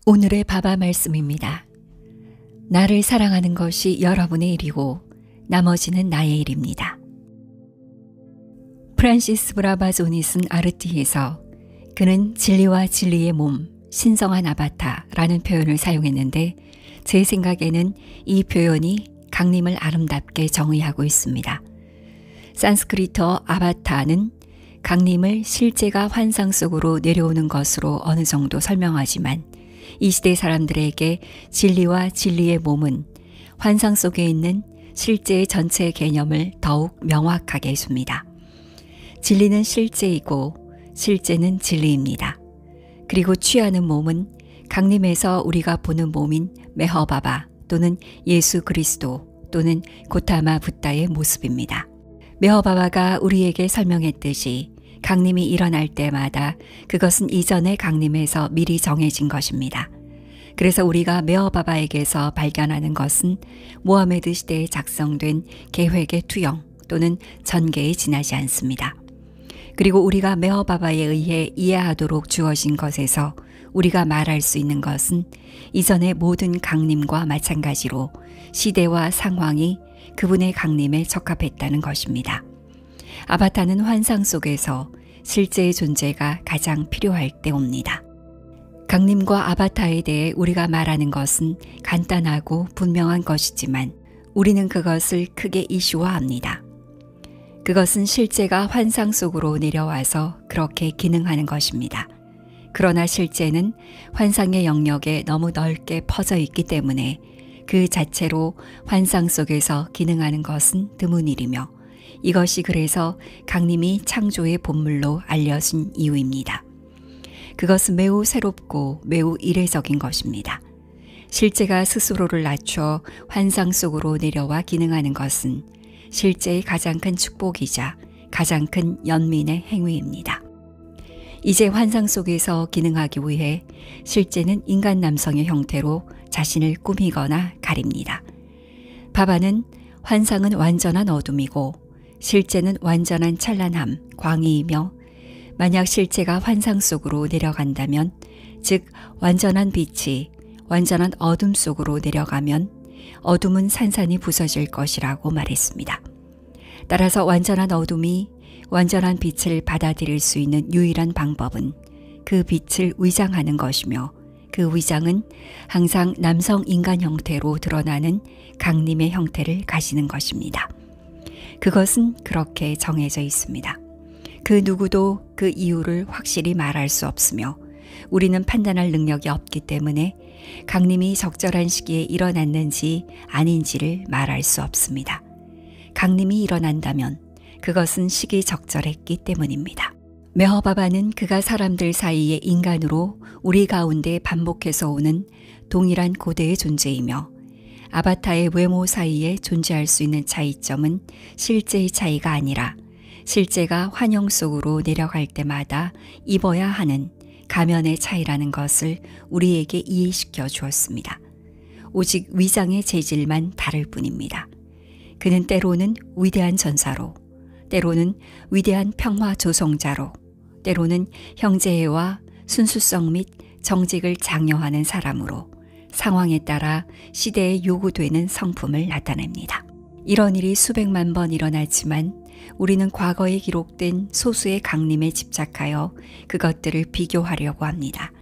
오늘의 바바 말씀입니다. 나를 사랑하는 것이 여러분의 일이고 나머지는 나의 일입니다. 프란시스 브라바존이 쓴 아르티에서 그는 진리와 진리의 몸, 신성한 아바타라는 표현을 사용했는데 제 생각에는 이 표현이 강림을 아름답게 정의하고 있습니다. 산스크리트어 아바타는 강림을 실제가 환상 속으로 내려오는 것으로 어느 정도 설명하지만 이 시대 사람들에게 진리와 진리의 몸은 환상 속에 있는 실제의 전체 개념을 더욱 명확하게 해줍니다. 진리는 실제이고 실제는 진리입니다. 그리고 취하는 몸은 강림에서 우리가 보는 몸인 메허바바 또는 예수 그리스도 또는 고타마 붓다의 모습입니다. 메허바바가 우리에게 설명했듯이 강림이 일어날 때마다 그것은 이전의 강림에서 미리 정해진 것입니다. 그래서 우리가 메허바바에게서 발견하는 것은 모하메드 시대에 작성된 계획의 투영 또는 전개에 지나지 않습니다. 그리고 우리가 메허바바에 의해 이해하도록 주어진 것에서 우리가 말할 수 있는 것은 이전의 모든 강림과 마찬가지로 시대와 상황이 그분의 강림에 적합했다는 것입니다. 아바타는 환상 속에서 실제의 존재가 가장 필요할 때 옵니다. 강림과 아바타에 대해 우리가 말하는 것은 간단하고 분명한 것이지만 우리는 그것을 크게 이슈화합니다. 그것은 실제가 환상 속으로 내려와서 그렇게 기능하는 것입니다. 그러나 실제는 환상의 영역에 너무 넓게 퍼져 있기 때문에 그 자체로 환상 속에서 기능하는 것은 드문 일이며 이것이 그래서 강림이 창조의 본물로 알려진 이유입니다. 그것은 매우 새롭고 매우 이례적인 것입니다. 실제가 스스로를 낮춰 환상 속으로 내려와 기능하는 것은 실제의 가장 큰 축복이자 가장 큰 연민의 행위입니다. 이제 환상 속에서 기능하기 위해 실제는 인간 남성의 형태로 자신을 꾸미거나 가립니다. 바바는 환상은 완전한 어둠이고 실제는 완전한 찬란함, 광의이며 만약 실제가 환상 속으로 내려간다면 즉 완전한 빛이 완전한 어둠 속으로 내려가면 어둠은 산산이 부서질 것이라고 말했습니다. 따라서 완전한 어둠이 완전한 빛을 받아들일 수 있는 유일한 방법은 그 빛을 위장하는 것이며 그 위장은 항상 남성 인간 형태로 드러나는 강림의 형태를 가지는 것입니다. 그것은 그렇게 정해져 있습니다. 그 누구도 그 이유를 확실히 말할 수 없으며 우리는 판단할 능력이 없기 때문에 강림이 적절한 시기에 일어났는지 아닌지를 말할 수 없습니다. 강림이 일어난다면 그것은 시기적절했기 때문입니다. 메허바바는 그가 사람들 사이의 인간으로 우리 가운데 반복해서 오는 동일한 고대의 존재이며 아바타의 외모 사이에 존재할 수 있는 차이점은 실제의 차이가 아니라 실제가 환영 속으로 내려갈 때마다 입어야 하는 가면의 차이라는 것을 우리에게 이해시켜 주었습니다. 오직 위장의 재질만 다를 뿐입니다. 그는 때로는 위대한 전사로, 때로는 위대한 평화 조성자로, 때로는 형제애와 순수성 및 정직을 장려하는 사람으로 상황에 따라 시대에 요구되는 성품을 나타냅니다. 이런 일이 수백만 번 일어나지만 우리는 과거에 기록된 소수의 강림에 집착하여 그것들을 비교하려고 합니다.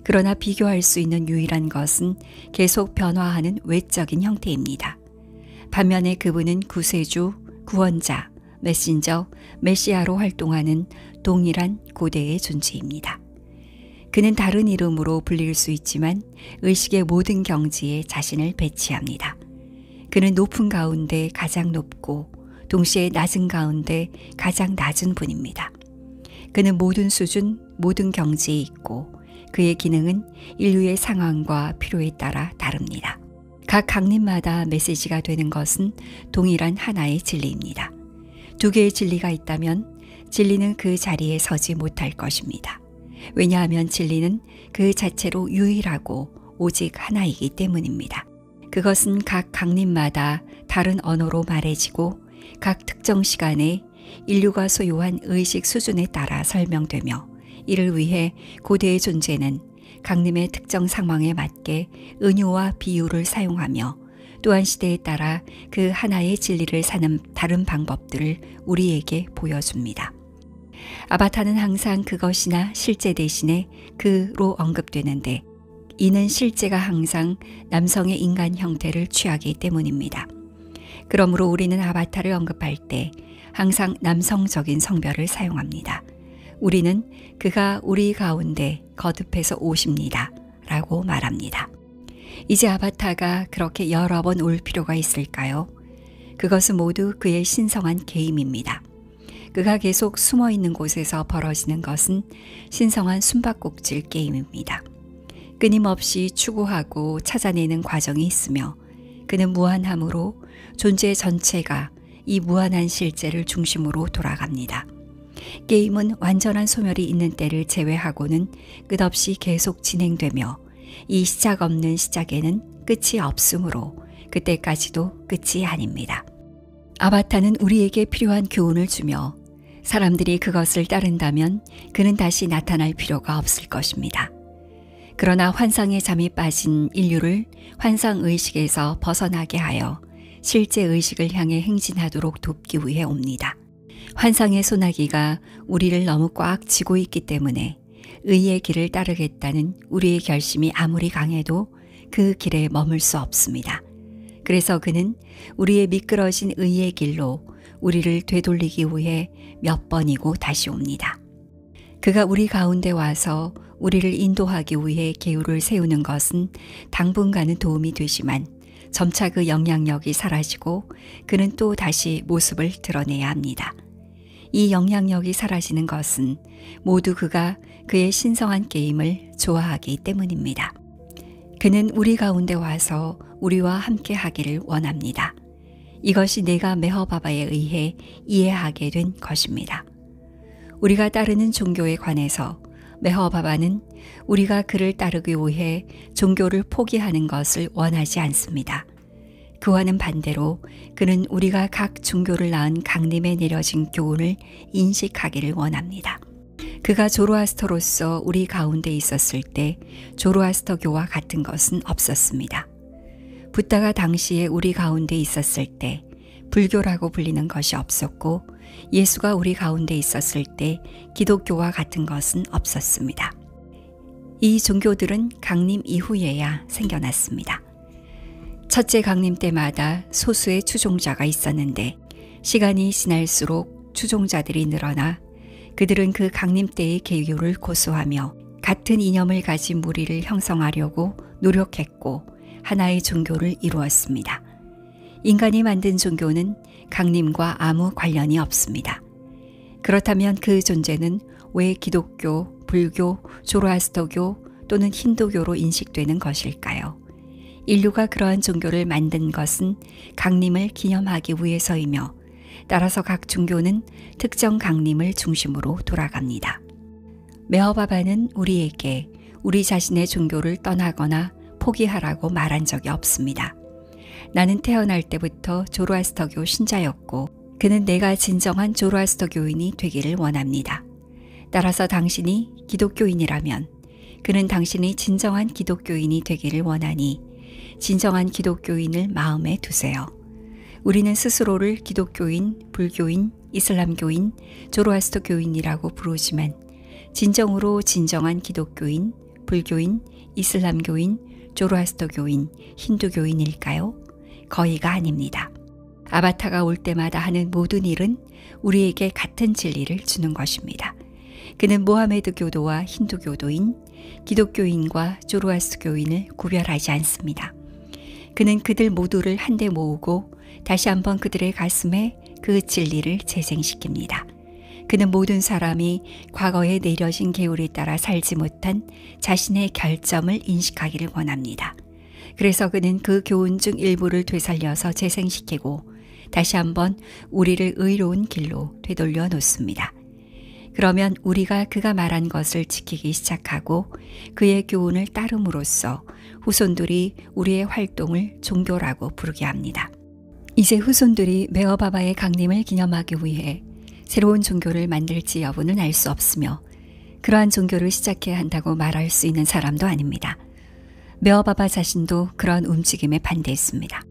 그러나 비교할 수 있는 유일한 것은 계속 변화하는 외적인 형태입니다. 반면에 그분은 구세주, 구원자, 메신저, 메시아로 활동하는 동일한 고대의 존재입니다. 그는 다른 이름으로 불릴 수 있지만 의식의 모든 경지에 자신을 배치합니다. 그는 높은 가운데 가장 높고 동시에 낮은 가운데 가장 낮은 분입니다. 그는 모든 수준, 모든 경지에 있고 그의 기능은 인류의 상황과 필요에 따라 다릅니다. 각 강림마다 메시지가 되는 것은 동일한 하나의 진리입니다. 두 개의 진리가 있다면 진리는 그 자리에 서지 못할 것입니다. 왜냐하면 진리는 그 자체로 유일하고 오직 하나이기 때문입니다. 그것은 각 강림마다 다른 언어로 말해지고 각 특정 시간에 인류가 소유한 의식 수준에 따라 설명되며 이를 위해 고대의 존재는 강림의 특정 상황에 맞게 은유와 비유를 사용하며 또한 시대에 따라 그 하나의 진리를 사는 다른 방법들을 우리에게 보여줍니다. 아바타는 항상 그것이나 실제 대신에 그로 언급되는데 이는 실제가 항상 남성의 인간 형태를 취하기 때문입니다. 그러므로 우리는 아바타를 언급할 때 항상 남성적인 성별을 사용합니다. 우리는 그가 우리 가운데 거듭해서 오십니다 라고 말합니다. 이제 아바타가 그렇게 여러 번 올 필요가 있을까요? 그것은 모두 그의 신성한 계임입니다. 그가 계속 숨어 있는 곳에서 벌어지는 것은 신성한 숨바꼭질 게임입니다. 끊임없이 추구하고 찾아내는 과정이 있으며 그는 무한함으로 존재 전체가 이 무한한 실제를 중심으로 돌아갑니다. 게임은 완전한 소멸이 있는 때를 제외하고는 끝없이 계속 진행되며 이 시작 없는 시작에는 끝이 없으므로 그때까지도 끝이 아닙니다. 아바타는 우리에게 필요한 교훈을 주며 사람들이 그것을 따른다면 그는 다시 나타날 필요가 없을 것입니다. 그러나 환상에 잠이 빠진 인류를 환상의식에서 벗어나게 하여 실제 의식을 향해 행진하도록 돕기 위해 옵니다. 환상의 소나기가 우리를 너무 꽉 쥐고 있기 때문에 의의 길을 따르겠다는 우리의 결심이 아무리 강해도 그 길에 머물 수 없습니다. 그래서 그는 우리의 미끄러진 의의 길로 우리를 되돌리기 위해 몇 번이고 다시 옵니다. 그가 우리 가운데 와서 우리를 인도하기 위해 계율을 세우는 것은 당분간은 도움이 되지만 점차 그 영향력이 사라지고 그는 또 다시 모습을 드러내야 합니다. 이 영향력이 사라지는 것은 모두 그가 그의 신성한 게임을 좋아하기 때문입니다. 그는 우리 가운데 와서 우리와 함께 하기를 원합니다. 이것이 내가 메허바바에 의해 이해하게 된 것입니다. 우리가 따르는 종교에 관해서 메허바바는 우리가 그를 따르기 위해 종교를 포기하는 것을 원하지 않습니다. 그와는 반대로 그는 우리가 각 종교를 낳은 강림에 내려진 교훈을 인식하기를 원합니다. 그가 조로아스터로서 우리 가운데 있었을 때 조로아스터교와 같은 것은 없었습니다. 붓다가 당시에 우리 가운데 있었을 때 불교라고 불리는 것이 없었고 예수가 우리 가운데 있었을 때 기독교와 같은 것은 없었습니다. 이 종교들은 강림 이후에야 생겨났습니다. 첫째 강림 때마다 소수의 추종자가 있었는데 시간이 지날수록 추종자들이 늘어나 그들은 그 강림 때의 계율을 고수하며 같은 이념을 가진 무리를 형성하려고 노력했고 하나의 종교를 이루었습니다. 인간이 만든 종교는 강림과 아무 관련이 없습니다. 그렇다면 그 존재는 왜 기독교, 불교, 조로아스터교 또는 힌두교로 인식되는 것일까요? 인류가 그러한 종교를 만든 것은 강림을 기념하기 위해서이며 따라서 각 종교는 특정 강림을 중심으로 돌아갑니다. 메허바바는 우리에게 우리 자신의 종교를 떠나거나 포기하라고 말한 적이 없습니다. 나는 태어날 때부터 조로아스터교 신자였고 그는 내가 진정한 조로아스터교인이 되기를 원합니다. 따라서 당신이 기독교인이라면 그는 당신이 진정한 기독교인이 되기를 원하니 진정한 기독교인을 마음에 두세요. 우리는 스스로를 기독교인, 불교인, 이슬람교인, 조로아스터교인이라고 부르지만 진정으로 진정한 기독교인, 불교인, 이슬람교인, 조로아스터교인, 힌두교인일까요? 거의가 아닙니다. 아바타가 올 때마다 하는 모든 일은 우리에게 같은 진리를 주는 것입니다. 그는 모하메드 교도와 힌두교도인, 기독교인과 조로아스터교인을 구별하지 않습니다. 그는 그들 모두를 한데 모으고 다시 한번 그들의 가슴에 그 진리를 재생시킵니다. 그는 모든 사람이 과거에 내려진 계율에 따라 살지 못한 자신의 결점을 인식하기를 원합니다. 그래서 그는 그 교훈 중 일부를 되살려서 재생시키고 다시 한번 우리를 의로운 길로 되돌려 놓습니다. 그러면 우리가 그가 말한 것을 지키기 시작하고 그의 교훈을 따름으로써 후손들이 우리의 활동을 종교라고 부르게 합니다. 이제 후손들이 메허바바의 강림을 기념하기 위해 새로운 종교를 만들지 여부는 알 수 없으며 그러한 종교를 시작해야 한다고 말할 수 있는 사람도 아닙니다. 메어바바 자신도 그런 움직임에 반대했습니다.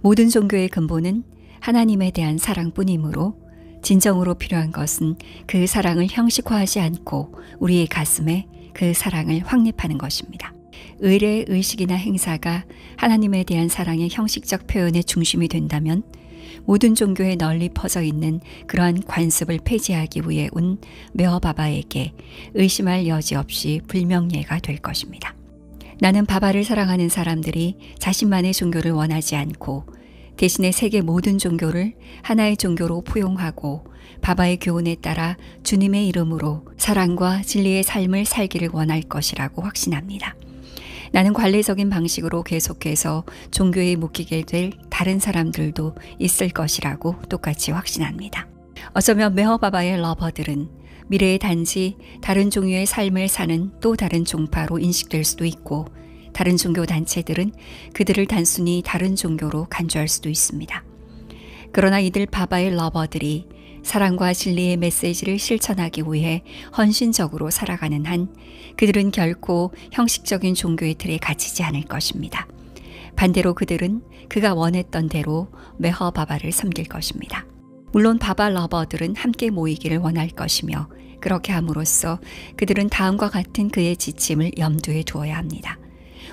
모든 종교의 근본은 하나님에 대한 사랑뿐이므로 진정으로 필요한 것은 그 사랑을 형식화하지 않고 우리의 가슴에 그 사랑을 확립하는 것입니다. 의례, 의식이나 행사가 하나님에 대한 사랑의 형식적 표현의 중심이 된다면 모든 종교에 널리 퍼져 있는 그러한 관습을 폐지하기 위해 온 메어바바에게 의심할 여지 없이 불명예가 될 것입니다. 나는 바바를 사랑하는 사람들이 자신만의 종교를 원하지 않고 대신에 세계 모든 종교를 하나의 종교로 포용하고 바바의 교훈에 따라 주님의 이름으로 사랑과 진리의 삶을 살기를 원할 것이라고 확신합니다. 나는 관례적인 방식으로 계속해서 종교에 묶이게 될 다른 사람들도 있을 것이라고 똑같이 확신합니다. 어쩌면 메어바바의 러버들은 미래에 단지 다른 종류의 삶을 사는 또 다른 종파로 인식될 수도 있고 다른 종교 단체들은 그들을 단순히 다른 종교로 간주할 수도 있습니다. 그러나 이들 바바의 러버들이 사랑과 진리의 메시지를 실천하기 위해 헌신적으로 살아가는 한 그들은 결코 형식적인 종교의 틀에 갇히지 않을 것입니다. 반대로 그들은 그가 원했던 대로 메허바바를 섬길 것입니다. 물론 바바 러버들은 함께 모이기를 원할 것이며 그렇게 함으로써 그들은 다음과 같은 그의 지침을 염두에 두어야 합니다.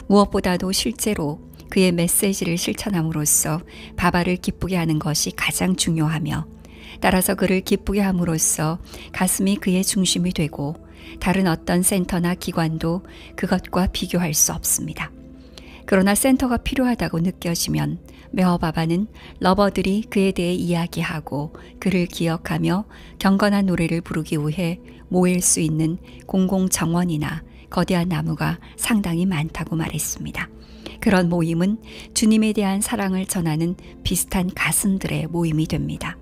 무엇보다도 실제로 그의 메시지를 실천함으로써 바바를 기쁘게 하는 것이 가장 중요하며 따라서 그를 기쁘게 함으로써 가슴이 그의 중심이 되고 다른 어떤 센터나 기관도 그것과 비교할 수 없습니다. 그러나 센터가 필요하다고 느껴지면 메어바바는 러버들이 그에 대해 이야기하고 그를 기억하며 경건한 노래를 부르기 위해 모일 수 있는 공공정원이나 거대한 나무가 상당히 많다고 말했습니다. 그런 모임은 주님에 대한 사랑을 전하는 비슷한 가슴들의 모임이 됩니다.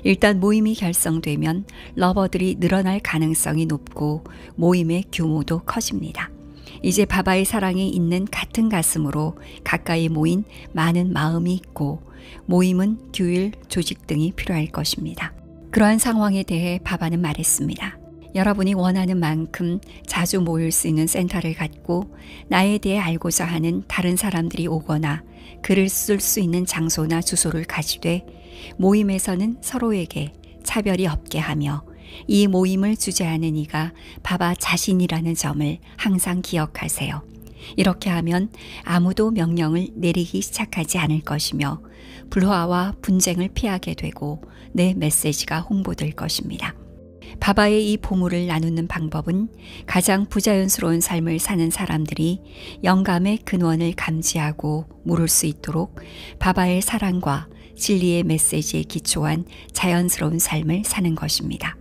일단 모임이 결성되면 러버들이 늘어날 가능성이 높고 모임의 규모도 커집니다. 이제 바바의 사랑이 있는 같은 가슴으로 가까이 모인 많은 마음이 있고 모임은 규율, 조직 등이 필요할 것입니다. 그러한 상황에 대해 바바는 말했습니다. 여러분이 원하는 만큼 자주 모일 수 있는 센터를 갖고 나에 대해 알고자 하는 다른 사람들이 오거나 글을 쓸 수 있는 장소나 주소를 가지되 모임에서는 서로에게 차별이 없게 하며 이 모임을 주재하는 이가 바바 자신이라는 점을 항상 기억하세요. 이렇게 하면 아무도 명령을 내리기 시작하지 않을 것이며 불화와 분쟁을 피하게 되고 내 메시지가 홍보될 것입니다. 바바의 이 보물을 나누는 방법은 가장 부자연스러운 삶을 사는 사람들이 영감의 근원을 감지하고 물을 수 있도록 바바의 사랑과 진리의 메시지에 기초한 자연스러운 삶을 사는 것입니다.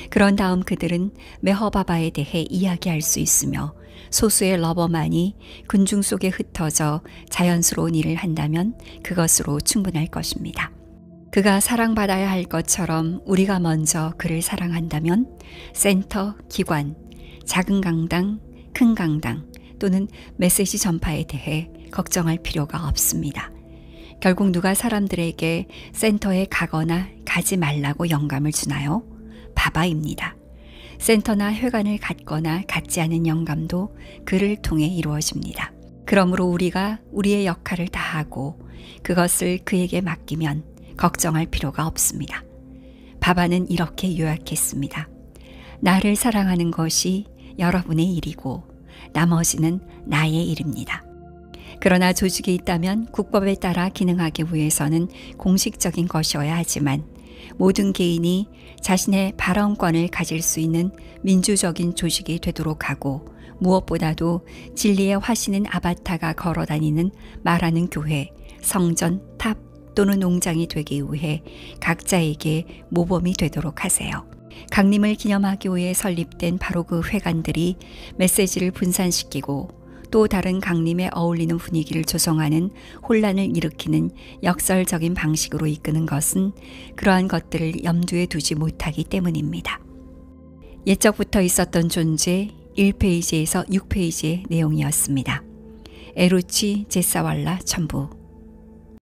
그런 다음 그들은 메허바바에 대해 이야기할 수 있으며 소수의 러버만이 군중 속에 흩어져 자연스러운 일을 한다면 그것으로 충분할 것입니다. 그가 사랑받아야 할 것처럼 우리가 먼저 그를 사랑한다면 센터, 기관, 작은 강당, 큰 강당 또는 메시지 전파에 대해 걱정할 필요가 없습니다. 결국 누가 사람들에게 센터에 가거나 가지 말라고 영감을 주나요? 바바입니다. 센터나 회관을 갖거나 갖지 않은 영감도 그를 통해 이루어집니다. 그러므로 우리가 우리의 역할을 다하고 그것을 그에게 맡기면 걱정할 필요가 없습니다. 바바는 이렇게 요약했습니다. 나를 사랑하는 것이 여러분의 일이고 나머지는 나의 일입니다. 그러나 조직이 있다면 국법에 따라 기능하기 위해서는 공식적인 것이어야 하지만 모든 개인이 자신의 발언권을 가질 수 있는 민주적인 조직이 되도록 하고 무엇보다도 진리의 화신인 아바타가 걸어다니는 말하는 교회, 성전, 탑 또는 농장이 되기 위해 각자에게 모범이 되도록 하세요. 강림을 기념하기 위해 설립된 바로 그 회관들이 메시지를 분산시키고 또 다른 강림에 어울리는 분위기를 조성하는 혼란을 일으키는 역설적인 방식으로 이끄는 것은 그러한 것들을 염두에 두지 못하기 때문입니다. 옛적부터 있었던 존재 1페이지에서 6페이지의 내용이었습니다. 에루치 제사왈라 첨부